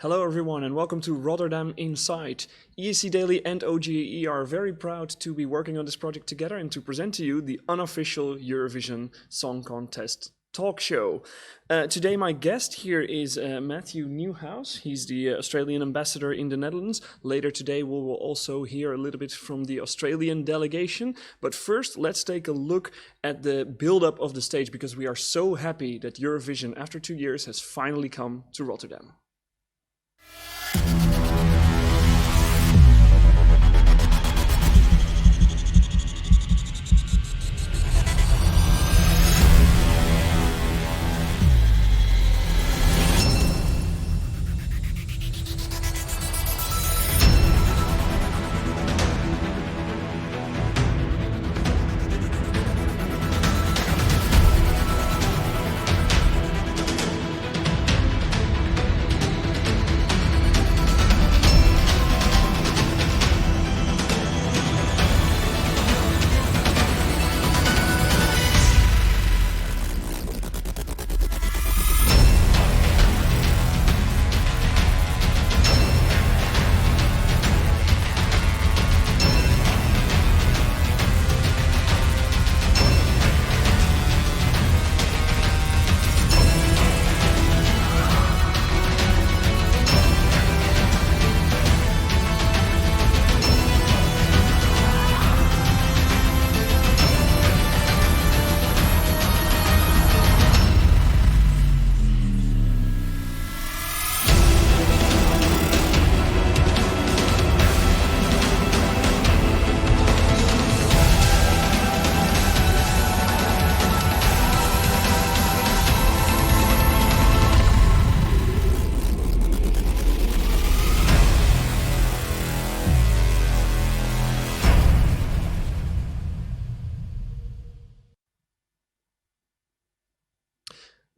Hello everyone and welcome to Rotterdam Inside. ESC Daily and OGE are very proud to be working on this project together and to present to you the unofficial Eurovision Song Contest talk show. Today my guest here is Matthew Newhouse. He's the Australian ambassador in the Netherlands. Later today we will also hear a little bit from the Australian delegation. But first let's take a look at the build-up of the stage because we are so happy that Eurovision after 2 years has finally come to Rotterdam.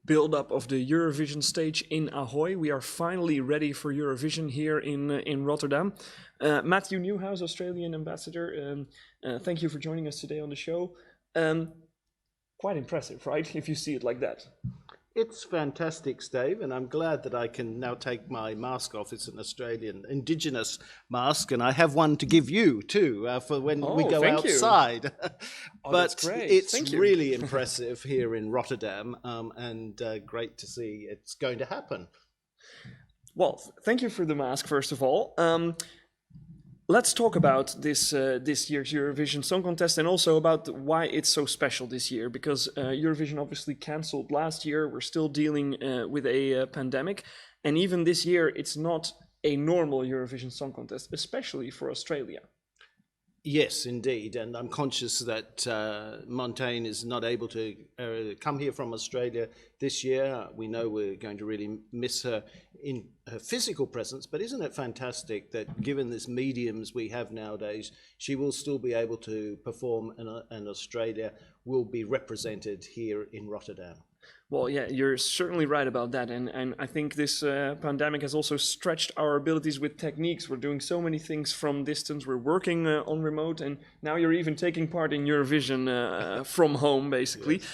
Build-up of the Eurovision stage in Ahoy. We are finally ready for Eurovision here in Rotterdam. Matthew Newhouse, Australian ambassador, thank you for joining us today on the show. Quite impressive, right? If you see it like that. It's fantastic, Steve, and I'm glad that I can now take my mask off. It's an Australian Indigenous mask, and I have one to give you too for when we go outside. Oh, but that's great. It's really impressive here in Rotterdam, and great to see it's going to happen. Well, thank you for the mask, first of all. Let's talk about this year's Eurovision Song Contest and also about why it's so special this year, because Eurovision obviously cancelled last year. We're still dealing with a pandemic, and even this year it's not a normal Eurovision Song Contest, especially for Australia. Yes, indeed, and I'm conscious that Montaigne is not able to come here from Australia this year. We know we're going to really miss her in her physical presence, but isn't it fantastic that given this mediums we have nowadays, she will still be able to perform and Australia will be represented here in Rotterdam? Well, yeah, you're certainly right about that. And I think this pandemic has also stretched our abilities with techniques. We're doing so many things from distance. We're working on remote, and now you're even taking part in Eurovision from home, basically. Yes.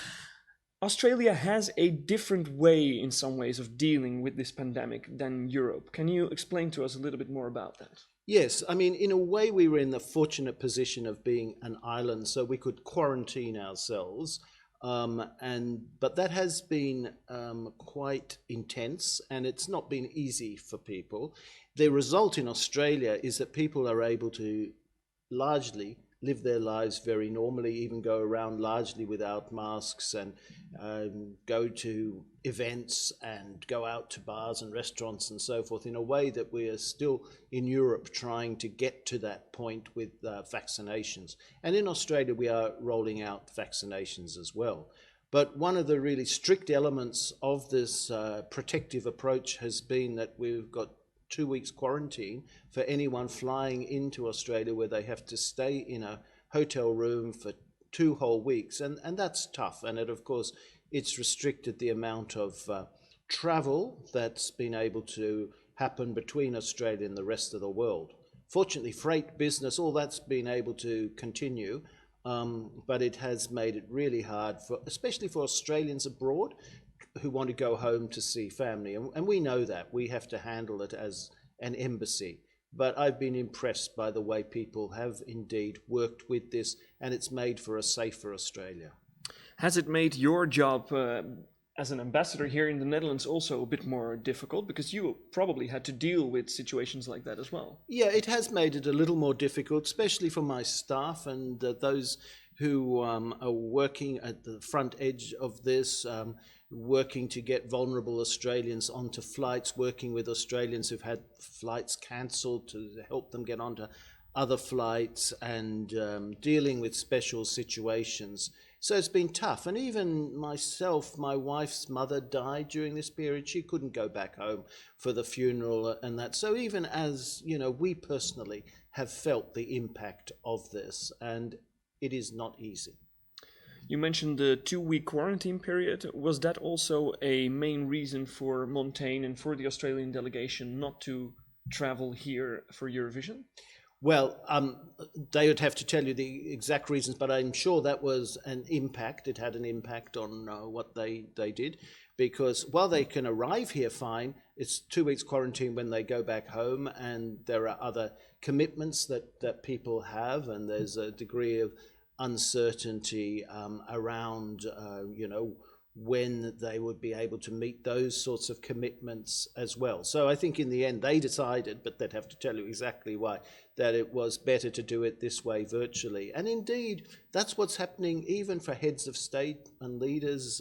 Australia has a different way, in some ways, of dealing with this pandemic than Europe. Can you explain to us a little bit more about that? Yes, I mean, in a way, we were in the fortunate position of being an island, so we could quarantine ourselves. But that has been quite intense, and it's not been easy for people. The result in Australia is that people are able to largely live their lives very normally, even go around largely without masks and go to events and go out to bars and restaurants and so forth in a way that we are still in Europe trying to get to that point with vaccinations. And in Australia, we are rolling out vaccinations as well. But one of the really strict elements of this protective approach has been that we've got 2 weeks quarantine for anyone flying into Australia where they have to stay in a hotel room for 2 whole weeks. And that's tough. And it, of course, it's restricted the amount of travel that's been able to happen between Australia and the rest of the world. Fortunately, freight business, all that's been able to continue, but it has made it really hard, especially for Australians abroad, who want to go home to see family. And we know that. We have to handle it as an embassy. But I've been impressed by the way people have indeed worked with this, and it's made for a safer Australia. Has it made your job as an ambassador here in the Netherlands also a bit more difficult? Because you probably had to deal with situations like that as well. Yeah, it has made it a little more difficult, especially for my staff and those who are working at the front edge of this, working to get vulnerable Australians onto flights, working with Australians who've had flights cancelled to help them get onto other flights, and dealing with special situations. So it's been tough. And even myself, my wife's mother died during this period. She couldn't go back home for the funeral and that. So even as, we personally have felt the impact of this, and it is not easy. You mentioned the 2-week quarantine period. Was that also a main reason for Montaigne and for the Australian delegation not to travel here for Eurovision? Well, they would have to tell you the exact reasons, but I'm sure that was an impact. It had an impact on what they did, because while they can arrive here fine, it's 2 weeks quarantine when they go back home, and there are other commitments that people have, and there's a degree of uncertainty around, when they would be able to meet those sorts of commitments as well. So I think in the end they decided, but they'd have to tell you exactly why, that it was better to do it this way virtually. And indeed, that's what's happening even for heads of state and leaders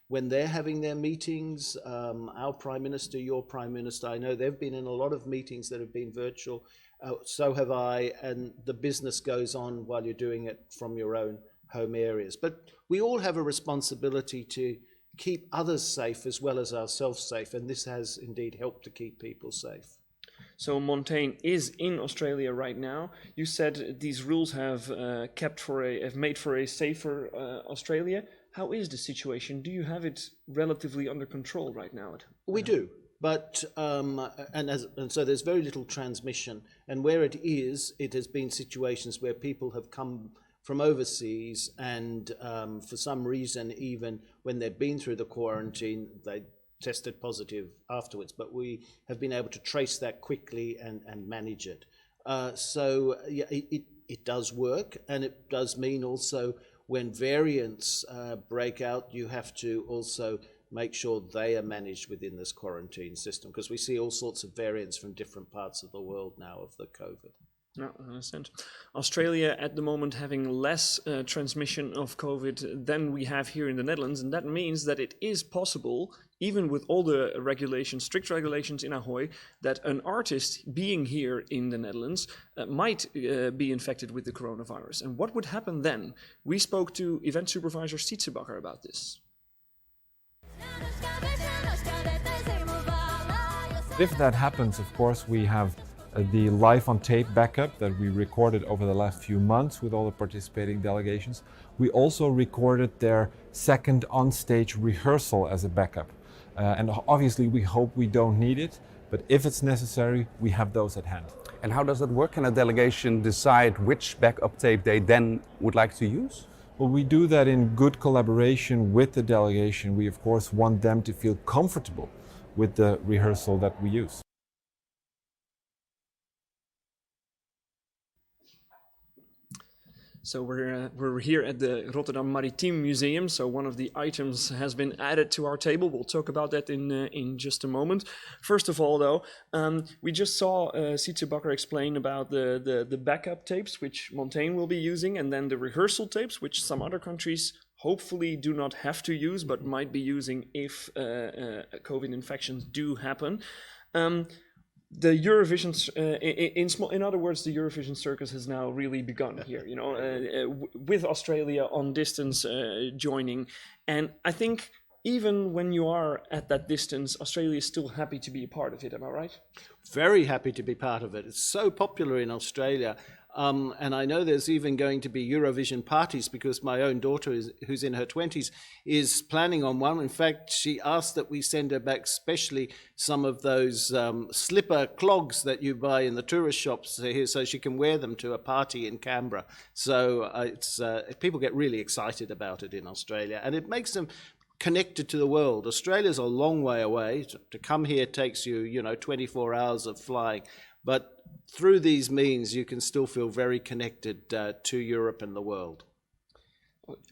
when they're having their meetings. Our Prime Minister, your Prime Minister, I know they've been in a lot of meetings that have been virtual. So have I, and the business goes on while you're doing it from your own home areas. But we all have a responsibility to keep others safe as well as ourselves safe, and this has indeed helped to keep people safe. So Montaigne is in Australia right now. You said these rules have made for a safer Australia. How is the situation? Do you have it relatively under control right now? We do. But and so there's very little transmission, and where it has been situations where people have come from overseas, and for some reason, even when they've been through the quarantine, they tested positive afterwards. But we have been able to trace that quickly and manage it. So yeah, it does work, and it does mean also when variants break out, you have to also make sure they are managed within this quarantine system, because we see all sorts of variants from different parts of the world now of the COVID. No, I understand. Australia at the moment having less transmission of COVID than we have here in the Netherlands, and that means that it is possible, even with all the regulations, strict regulations in Ahoy, that an artist being here in the Netherlands might be infected with the coronavirus. And what would happen then? We spoke to event supervisor Sietsebakker about this. If that happens, of course, we have the live on tape backup that we recorded over the last few months with all the participating delegations. We also recorded their second on-stage rehearsal as a backup. And obviously we hope we don't need it, but if it's necessary, we have those at hand. And how does that work? Can a delegation decide which backup tape they then would like to use? Well, we do that in good collaboration with the delegation. We of course want them to feel comfortable with the rehearsal that we use. So we're here at the Rotterdam Maritiem Museum. So one of the items has been added to our table. We'll talk about that in just a moment. First of all, though, we just saw Sietsebakker explain about the backup tapes, which Montaigne will be using, and then the rehearsal tapes, which some other countries hopefully do not have to use, but might be using if COVID infections do happen. The Eurovision, in other words, the Eurovision circus has now really begun here, with Australia on distance joining. And I think even when you are at that distance, Australia is still happy to be a part of it, am I right? Very happy to be part of it. It's so popular in Australia. And I know there's even going to be Eurovision parties, because my own daughter, who's in her 20s, is planning on one. In fact, she asked that we send her back specially some of those slipper clogs that you buy in the tourist shops here, so she can wear them to a party in Canberra. So people get really excited about it in Australia, and it makes them connected to the world. Australia's a long way away. To come here takes you, 24 hours of flying. But through these means, you can still feel very connected to Europe and the world.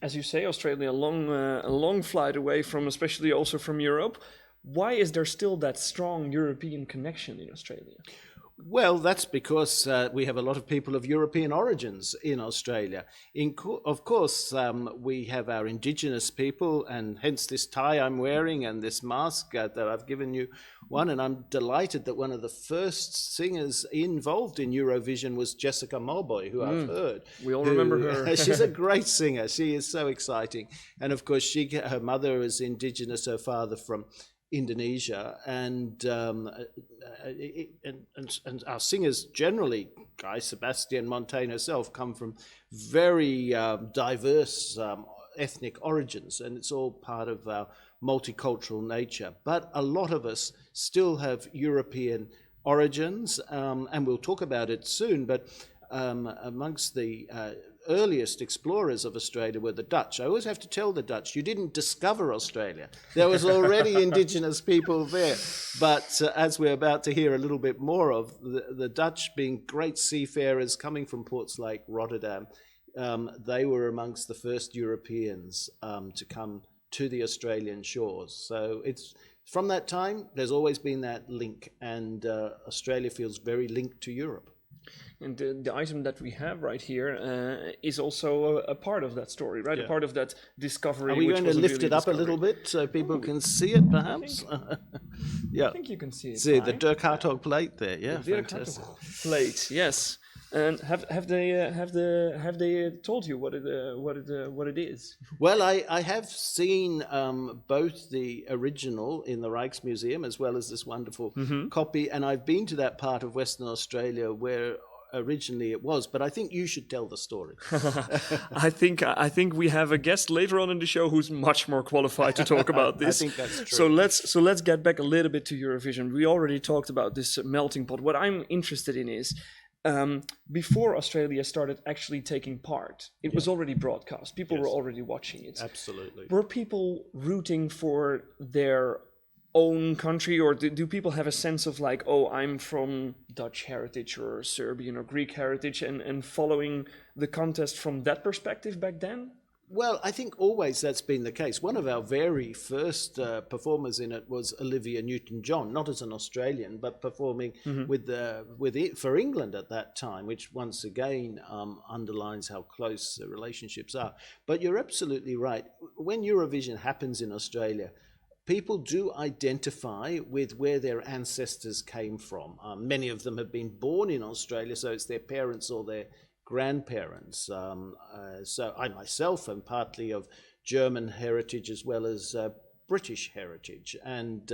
As you say, Australia, a long flight away from, especially also from Europe. Why is there still that strong European connection in Australia? Well, that's because we have a lot of people of European origins in Australia. Of course, we have our Indigenous people, and hence this tie I'm wearing and this mask that I've given you one. And I'm delighted that one of the first singers involved in Eurovision was Jessica Mulboy, who I've heard. We all remember her. She's a great singer. She is so exciting. And of course, her mother is Indigenous, her father from Indonesia, and our singers generally, Guy Sebastian, Montaigne herself, come from very diverse ethnic origins, and it's all part of our multicultural nature. But a lot of us still have European origins, and we'll talk about it soon, but amongst the earliest explorers of Australia were the Dutch. I always have to tell the Dutch, you didn't discover Australia. There was already indigenous people there. But as we're about to hear a little bit more of, the Dutch being great seafarers coming from ports like Rotterdam, they were amongst the first Europeans to come to the Australian shores. So it's from that time, there's always been that link, and Australia feels very linked to Europe. And the item that we have right here is also a part of that story, right? Yeah. A part of that discovery. Are we going to lift it up a little bit so people can see it, perhaps? Yeah. I think you can see it. See the fine. Dirk Hartog plate there. Yeah, The Dirk fantastic. Hartog plate, yes. And have they told you what it is? Well, I have seen both the original in the Rijksmuseum as well as this wonderful copy, and I've been to that part of Western Australia where originally it was, but I think you should tell the story. I think we have a guest later on in the show who's much more qualified to talk about this. I think that's true. So let's get back a little bit to Eurovision. We already talked about this melting pot. What I'm interested in is before Australia started actually taking part, it was already broadcast. People were already watching it. Absolutely. Were people rooting for their own country, or do people have a sense of like, oh, I'm from Dutch heritage or Serbian or Greek heritage, and following the contest from that perspective back then? Well, I think always that's been the case. One of our very first performers in it was Olivia Newton-John, not as an Australian, but performing for England at that time, which once again underlines how close the relationships are. But you're absolutely right. When Eurovision happens in Australia, people do identify with where their ancestors came from. Many of them have been born in Australia, so it's their parents or their grandparents. So I myself am partly of German heritage as well as British heritage. And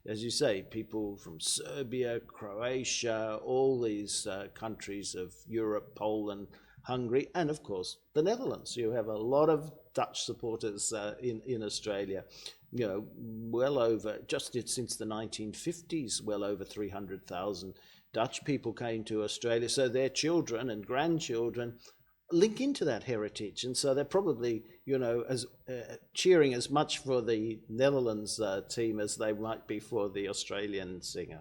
as you say, people from Serbia, Croatia, all these countries of Europe, Poland, Hungary, and of course the Netherlands. You have a lot of Dutch supporters in Australia. You know, well over, just since the 1950s, well over 300,000 Dutch people came to Australia, so their children and grandchildren link into that heritage, and so they're probably, as cheering as much for the Netherlands team as they might be for the Australian singer.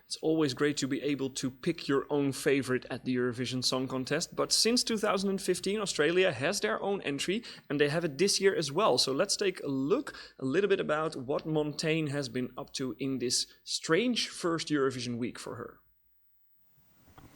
It's always great to be able to pick your own favorite at the Eurovision Song Contest, but since 2015, Australia has their own entry, and they have it this year as well. So let's take a look a little bit about what Montaigne has been up to in this strange first Eurovision week for her.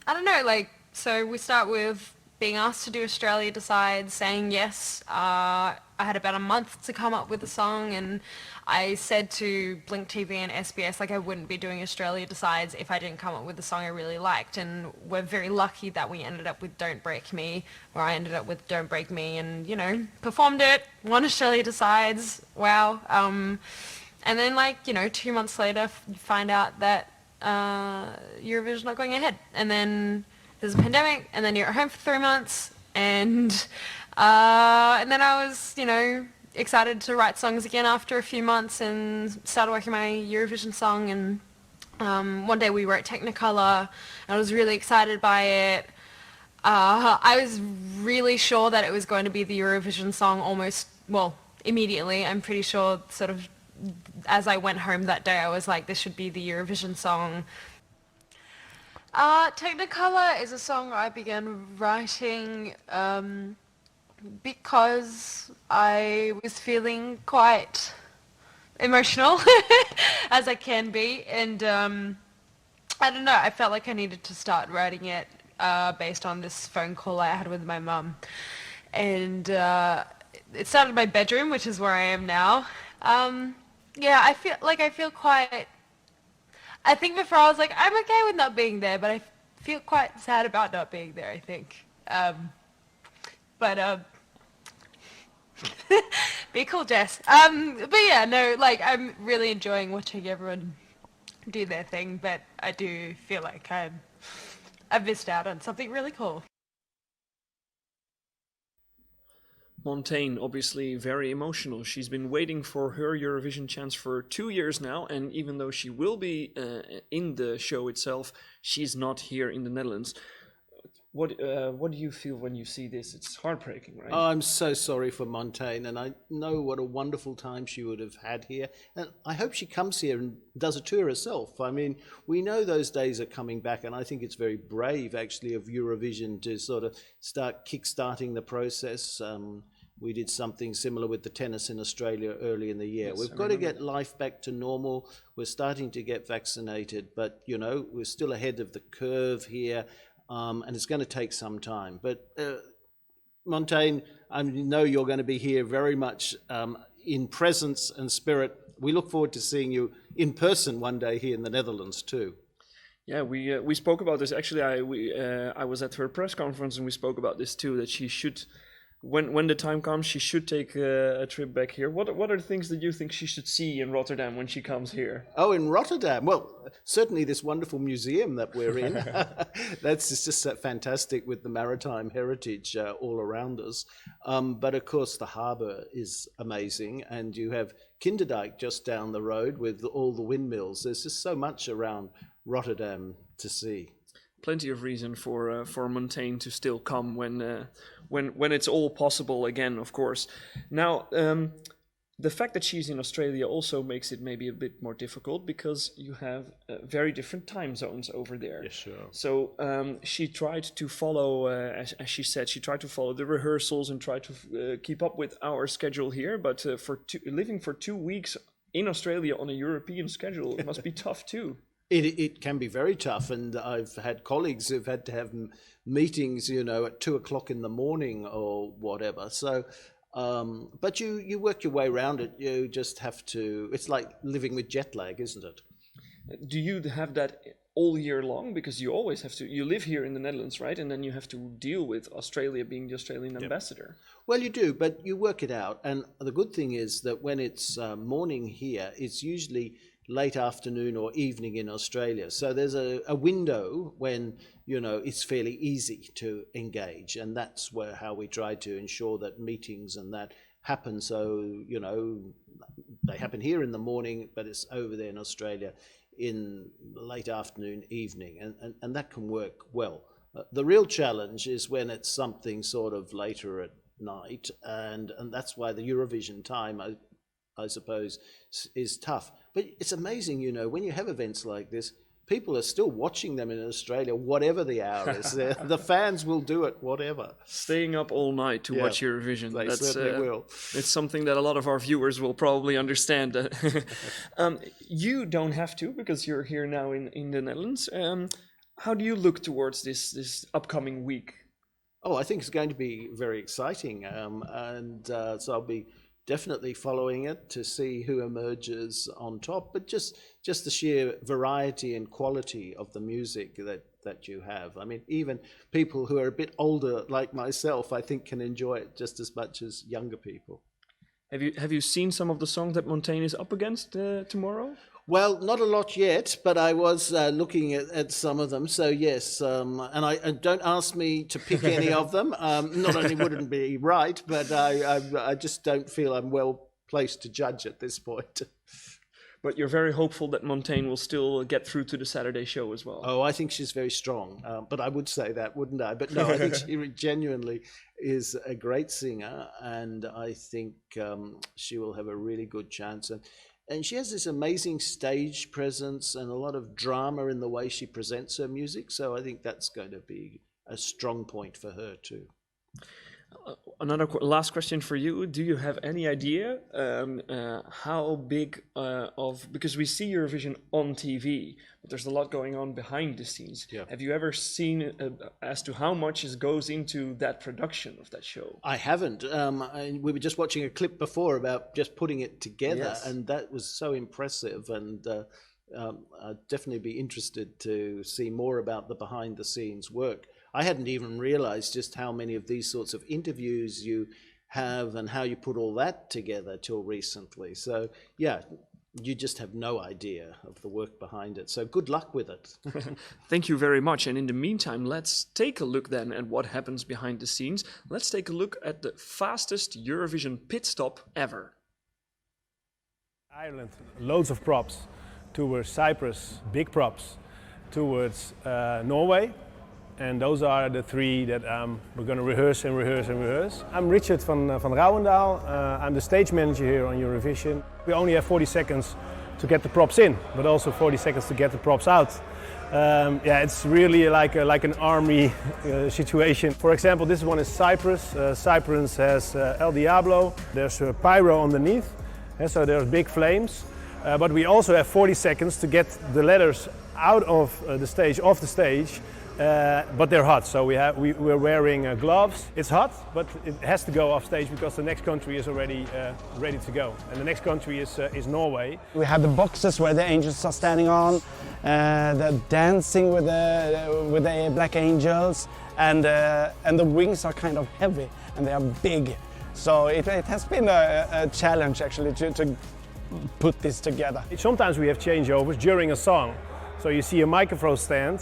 I don't know, so we start with being asked to do Australia Decides, saying yes. I had about a month to come up with a song, and I said to Blink TV and SBS I wouldn't be doing Australia Decides if I didn't come up with a song I really liked, and we're very lucky that we ended up with Don't Break Me, where I ended up with Don't Break Me and, performed it, won Australia Decides, wow. And then 2 months later you find out that Eurovision's not going ahead, and then there's a pandemic, and then you're at home for 3 months, and then I was, excited to write songs again after a few months and started working my Eurovision song, and one day we wrote Technicolor, and I was really excited by it. I was really sure that it was going to be the Eurovision song immediately. I'm pretty sure sort of as I went home that day, I was like, this should be the Eurovision song. Technicolor is a song I began writing because I was feeling quite emotional, as I can be, and I don't know, I felt like I needed to start writing it based on this phone call I had with my mum. And it started in my bedroom, which is where I am now. Yeah, I feel quite... I think before I was like, I'm okay with not being there, but I feel quite sad about not being there, I think. Be cool, Jess. But yeah, no, like, I'm really enjoying watching everyone do their thing, but I do feel like I've missed out on something really cool. Montaigne, obviously very emotional. She's been waiting for her Eurovision chance for 2 years now, and even though she will be in the show itself, she's not here in the Netherlands. What do you feel when you see this? It's heartbreaking, right? Oh, I'm so sorry for Montaigne, and I know what a wonderful time she would have had here. And I hope she comes here and does a tour herself. I mean, we know those days are coming back, and I think it's very brave, actually, of Eurovision to sort of start kick-starting the process. We did something similar with the tennis in Australia early in the year. Yes, We've got to get life back to normal. We're starting to get vaccinated, but, you know, we're still ahead of the curve here. And it's going to take some time. But Montaigne, I know you're going to be here very much in presence and spirit. We look forward to seeing you in person one day here in the Netherlands too. Yeah, we spoke about this. Actually, I was at her press conference and we spoke about this too, that she should, when the time comes, she should take a trip back here. What are the things that you think she should see in Rotterdam when she comes here? Oh, in Rotterdam. Well, certainly this wonderful museum that we're in. That's just fantastic with the maritime heritage all around us. But of course, the harbour is amazing. And you have Kinderdijk just down the road with all the windmills. There's just so much around Rotterdam to see. Plenty of reason for Montaigne to still come when it's all possible again, of course. Now, the fact that she's in Australia also makes it maybe a bit more difficult because you have very different time zones over there. Yes, sure. So she tried to follow, as she said, she tried to follow the rehearsals and try to keep up with our schedule here. But living for 2 weeks in Australia on a European schedule, it must be tough too. It can be very tough, and I've had colleagues who've had to have meetings, you know, at 2 o'clock in the morning or whatever. So, but you work your way around it. You just have to. It's like living with jet lag, isn't it? Do you have that all year long? Because you always have to. You live here in the Netherlands, right? And then you have to deal with Australia being the Australian ambassador. Well, you do, but you work it out. And the good thing is that when it's morning here, it's usually late afternoon or evening in Australia. So there's a window when, you know, it's fairly easy to engage. And that's how we try to ensure that meetings and that happen. So, you know, they happen here in the morning, but it's over there in Australia in late afternoon, evening. And that can work well. The real challenge is when it's something sort of later at night. And that's why the Eurovision time, I suppose, is tough. But it's amazing, you know, when you have events like this, people are still watching them in Australia, whatever the hour is. The fans will do it, whatever. Staying up all night to watch Eurovision. They certainly will. It's something that a lot of our viewers will probably understand. You don't have to, because you're here now in the Netherlands. How do you look towards this upcoming week? Oh, I think it's going to be very exciting. So I'll be definitely following it to see who emerges on top, but just the sheer variety and quality of the music that you have. I mean, even people who are a bit older like myself, I think, can enjoy it just as much as younger people. Have you seen some of the songs that Montaigne is up against tomorrow? Well, not a lot yet, but I was looking at some of them. So yes, and don't ask me to pick any of them. Not only wouldn't be right, but I just don't feel I'm well placed to judge at this point. But you're very hopeful that Montaigne will still get through to the Saturday show as well. Oh, I think she's very strong, but I would say that, wouldn't I? But no, I think she genuinely is a great singer, and I think she will have a really good chance. And she has this amazing stage presence and a lot of drama in the way she presents her music, so I think that's going to be a strong point for her too. Another last question for you. Do you have any idea how big because we see Eurovision on TV, but there's a lot going on behind the scenes. Yeah. Have you ever seen as to how much goes into that production of that show? I haven't. We were just watching a clip before about just putting it together, Yes. and that was so impressive. And I'd definitely be interested to see more about the behind the scenes work. I hadn't even realized just how many of these sorts of interviews you have and how you put all that together till recently. So yeah, you just have no idea of the work behind it. So good luck with it. Thank you very much. And in the meantime, let's take a look then at what happens behind the scenes. Let's take a look at the fastest Eurovision pit stop ever. Ireland, loads of props. Towards Cyprus, big props. Towards Norway. And those are the three that we're going to rehearse and rehearse and rehearse. I'm Richard van Rouwendaal. I'm the stage manager here on Eurovision. We only have 40 seconds to get the props in, but also 40 seconds to get the props out. Yeah, it's really like an army situation. For example, this one is Cyprus. Cyprus has El Diablo. There's pyro underneath, so there's big flames. But we also have 40 seconds to get the letters out of the stage, off the stage. But they're hot, so we're wearing gloves. It's hot, but it has to go off stage because the next country is already ready to go. And the next country is Norway. We have the boxes where the angels are standing on, they're dancing with the black angels, and the wings are kind of heavy and they are big. So it has been a challenge actually to put this together. Sometimes we have changeovers during a song. So you see a microphone stand,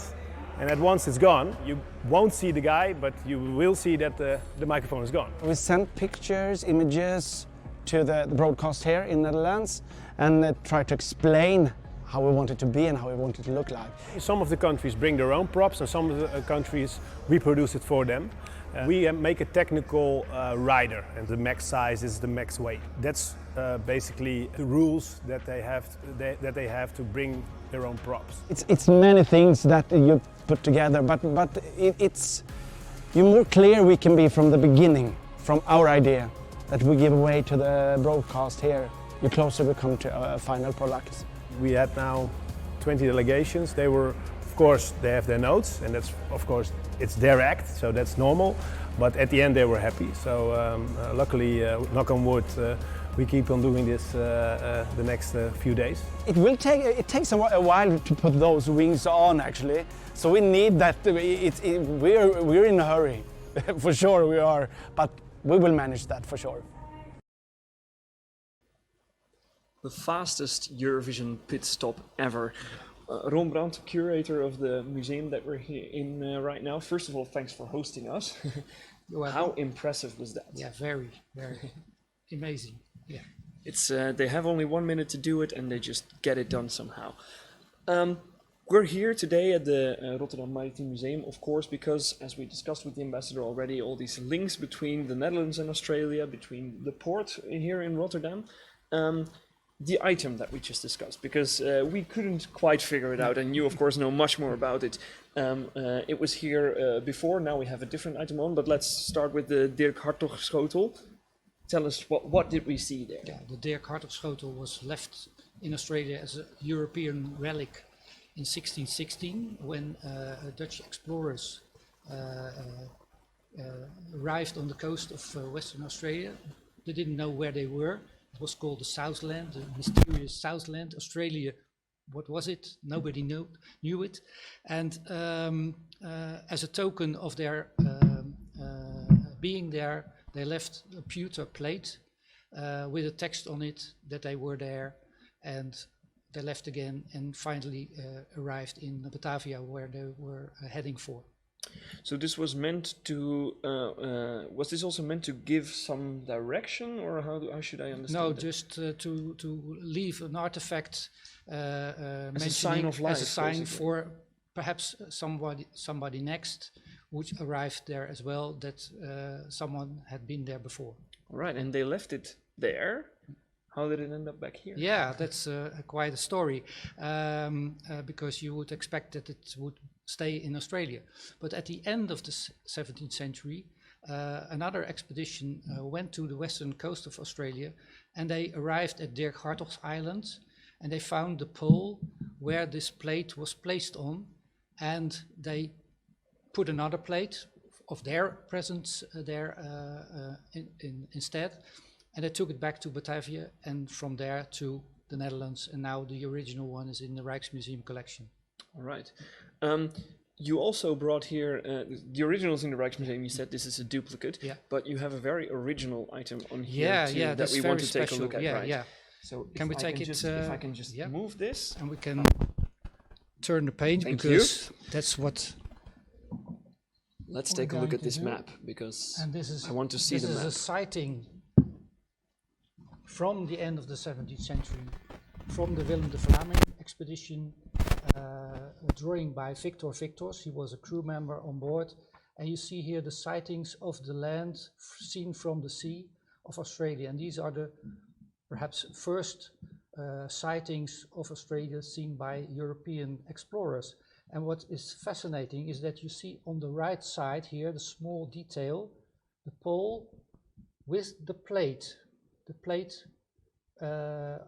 and at once it's gone. You won't see the guy, but you will see that the microphone is gone. We sent pictures, images to the broadcast here in Netherlands and try to explain how we want it to be and how we want it to look like. Some of the countries bring their own props, and some of the countries we produce it for them. We make a technical rider, and the max size is the max weight. That's basically the rules that they have to bring their own props. It's many things that you put together, but it's the more clear we can be from the beginning, from our idea that we give away to the broadcast here, the closer we come to a final product. We had now 20 delegations. They were, of course, they have their notes, and that's, of course, it's their act, so that's normal. But at the end, they were happy. So luckily, knock on wood, we keep on doing this the next few days. It takes a while to put those wings on, actually. So we need that. We're in a hurry, for sure we are. But we will manage that for sure. The fastest Eurovision pit stop ever. Ron Brandt, curator of the museum that we're here in right now. First of all, thanks for hosting us. How impressive was that? Yeah, very, very amazing. Yeah. It's they have only 1 minute to do it, and they just get it done somehow. We're here today at the Rotterdam Maritime Museum, of course, because, as we discussed with the ambassador already, all these links between the Netherlands and Australia, between the port here in Rotterdam. The item that we just discussed, because we couldn't quite figure it out, and you, of course, know much more about it. It was here before, now we have a different item on, but let's start with the Dirk Hartog schotel. Tell us, what did we see there? Yeah, the Dirk Hartog schotel was left in Australia as a European relic in 1616, when Dutch explorers arrived on the coast of Western Australia. They didn't know where they were. It was called the Southland, the mysterious Southland. Australia, what was it? Nobody knew it. And as a token of their being there, they left a pewter plate with a text on it that they were there, and they left again and finally arrived in Batavia, where they were heading for. So this was meant to, was this also meant to give some direction, or how should I understand No, it? just to leave an artifact As a sign of life, as a sign basically. for perhaps somebody next which arrived there as well, that someone had been there before. All right, and they left it there. How did it end up back here? Yeah, that's quite a story, because you would expect that it would stay in Australia. But at the end of the 17th century, another expedition went to the western coast of Australia, and they arrived at Dirk Hartog's Island, and they found the pole where this plate was placed on, and they put another plate of their presence there instead. And they took it back to Batavia, and from there to the Netherlands, and now the original one is in the Rijksmuseum collection. All right. You also brought here the originals in the Rijksmuseum. You said this is a duplicate, Yeah. but you have a very original item on here Yeah, too, yeah, that that's we very want to take special. a look at. Yeah, right? yeah. So Can we if I take can it, Just, if I can just yeah. move this. And we can turn the page, Thank because that's what. Let's we're take a look going at to this do. map, because And this is I want to see this the is map. a sighting from the end of the 17th century, from the Willem de Vlaming expedition, a drawing by Victor Victors. He was a crew member on board, and you see here the sightings of the land seen from the sea of Australia, and these are the perhaps first sightings of Australia seen by European explorers. And what is fascinating is that you see on the right side here the small detail, the pole with the plate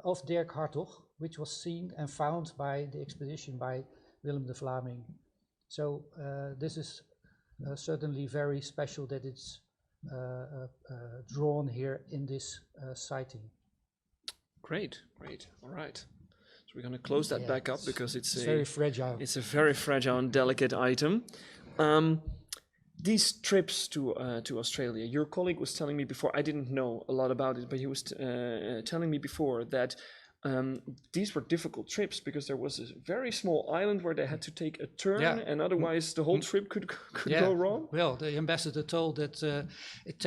of Dirk Hartog, which was seen and found by the expedition by Willem de Vlaming. So this is certainly very special that it's drawn here in this sighting. Great, great. All right. So we're going to close that Yeah, back up, because it's very fragile. It's a very fragile and delicate item. These trips to Australia, your colleague was telling me before, I didn't know a lot about it, but he was telling me before that these were difficult trips, because there was a very small island where they had to take a turn, Yeah. and otherwise the whole trip could go wrong. Well, the ambassador told that it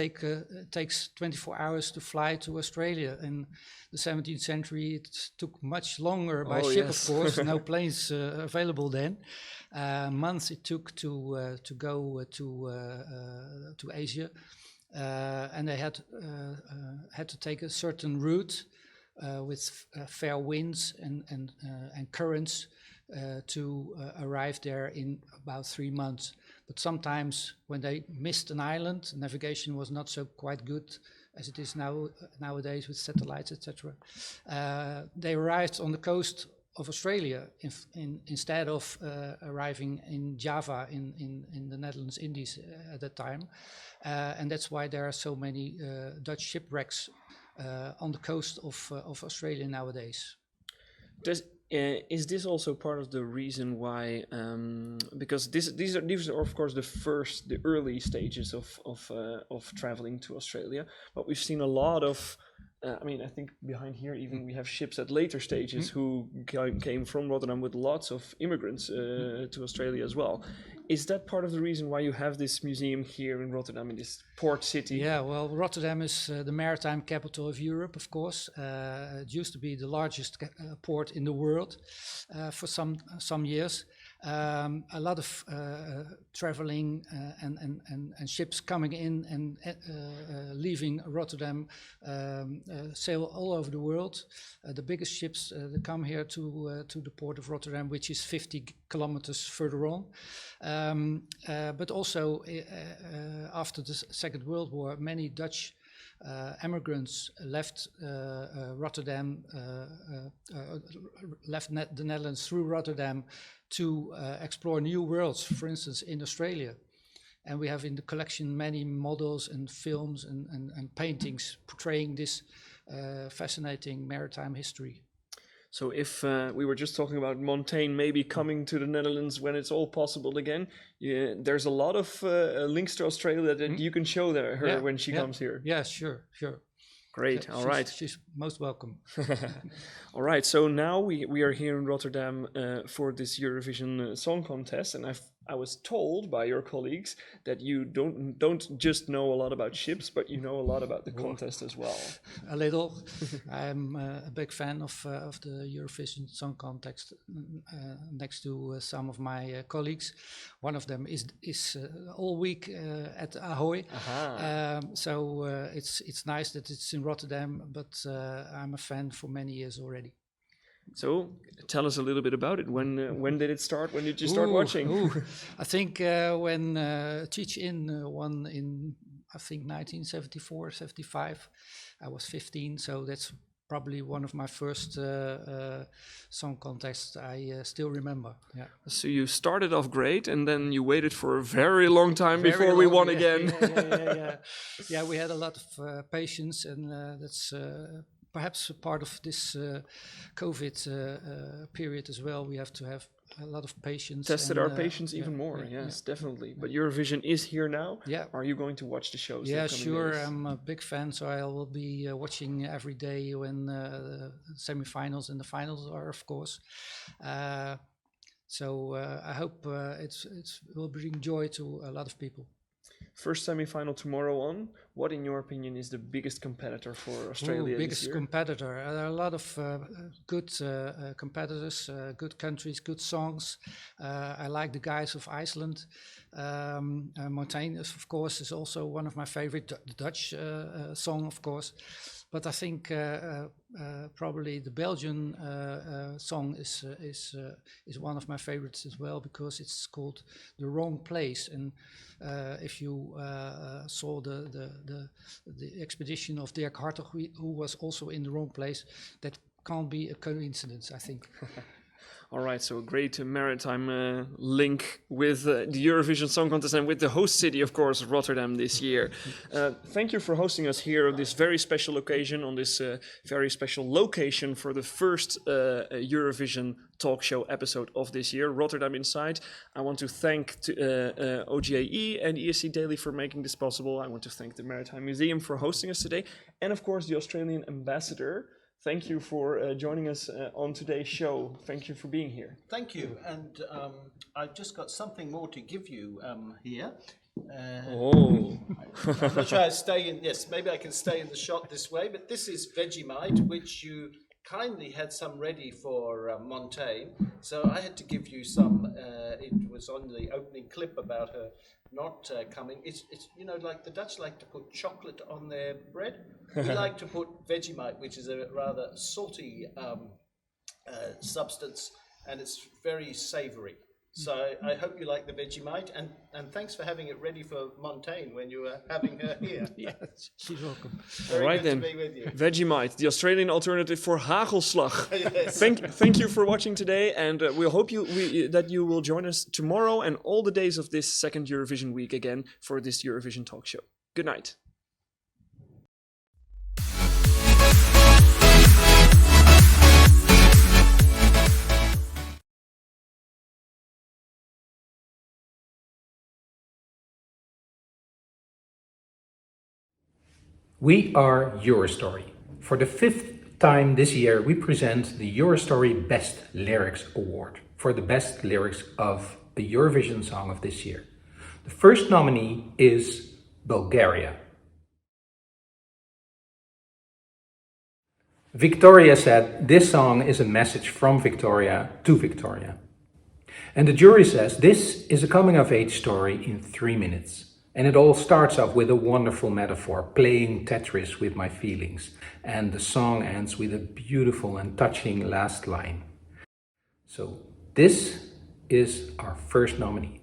takes 24 hours to fly to Australia. In the 17th century, it took much longer by Oh, ship, yes. of course. No planes available then. Months it took to go to Asia, and they had to take a certain route with fair winds and currents to arrive there in about 3 months. But sometimes when they missed an island, navigation was not so quite good as it is nowadays with satellites, etc. They arrived on the coast of Australia instead of arriving in Java in the Netherlands Indies at that time. And that's why there are so many Dutch shipwrecks on the coast of Australia nowadays. Is this also part of the reason why? Because these are of course the early stages of traveling to Australia, but we've seen a lot of. I think behind here even we have ships at later stages who came from Rotterdam with lots of immigrants to Australia as well. Is that part of the reason why you have this museum here in Rotterdam, in this port city? Yeah, well, Rotterdam is the maritime capital of Europe, of course. It used to be the largest port in the world for some years. A lot of traveling and ships coming in and leaving Rotterdam sail all over the world. The biggest ships that come here to the port of Rotterdam, which is 50 kilometers further on. But also after the Second World War, many Dutch immigrants left Rotterdam, left the Netherlands through Rotterdam to explore new worlds, for instance, in Australia. And we have in the collection many models and films and paintings portraying this fascinating maritime history. So if we were just talking about Montaigne maybe coming to the Netherlands when it's all possible again, there's a lot of links to Australia that you can show her when she comes here. Yeah, sure. Great, all right. She's most welcome. All right, so now we are here in Rotterdam for this Eurovision Song Contest, and I was told by your colleagues that you don't just know a lot about ships, but you know a lot about the contest as well. A little. I'm a big fan of the Eurovision Song Contest. Next to some of my colleagues, one of them is all week at Ahoy. So it's nice that it's in Rotterdam, but I'm a fan for many years already. So tell us a little bit about it. When did it start? When did you start watching? I think when Teach In won in, I think, 1974, 75, I was 15, so that's probably one of my first song contests I still remember. Yeah. So you started off great, and then you waited for a very long time Very before we long, won yeah, again. Yeah, we had a lot of patience, and that's perhaps a part of this COVID period as well. We have to have a lot of patience. Tested and, our patience even more, yes, definitely. But Eurovision is here now. Yeah. Are you going to watch the shows? Yeah, the coming sure. days? I'm a big fan, so I will be watching every day when the semifinals and the finals are, of course. So I hope it will bring joy to a lot of people. First semi-final tomorrow on. What, in your opinion, is the biggest competitor for Australia this Biggest year? competitor. There are a lot of good competitors, good countries, good songs. I like the guys of Iceland. Montaigne, of course, is also one of my favorite. The Dutch song, of course. But I think probably the Belgian song is one of my favorites as well, because it's called "The Wrong Place." And if you saw the expedition of Dirk Hartog, who was also in the wrong place, that can't be a coincidence, I think. All right, so a great maritime link with the Eurovision Song Contest and with the host city, of course, Rotterdam this year. Thank you for hosting us here on this very special occasion, on this very special location for the first Eurovision talk show episode of this year, Rotterdam Inside. I want to thank OGAE and ESC Daily for making this possible. I want to thank the Maritime Museum for hosting us today, and of course the Australian ambassador. Thank you for joining us on today's show. Thank you for being here. Thank you. And I've just got something more to give you here. I'm not sure I stay in. Yes, maybe I can stay in the shot this way. But this is Vegemite, which you kindly had some ready for Montaigne. So I had to give you some. It was on the opening clip about her not coming. It's like the Dutch like to put chocolate on their bread. We like to put Vegemite, which is a rather salty substance, and it's very savoury. So I hope you like the Vegemite, and thanks for having it ready for Montaigne when you were having her here. Yes, she's welcome. All right then, to be with you. Vegemite, the Australian alternative for hagelslag. Yes. Thank you for watching today, and we hope that you will join us tomorrow and all the days of this second Eurovision week again for this Eurovision talk show. Good night. We are Eurostory. For the 5th time this year, we present the Eurostory Best Lyrics Award for the best lyrics of the Eurovision song of this year. The first nominee is Bulgaria. Victoria said this song is a message from Victoria to Victoria. And the jury says this is a coming-of-age story in 3 minutes. And it all starts off with a wonderful metaphor, playing Tetris with my feelings. And the song ends with a beautiful and touching last line. So this is our first nominee.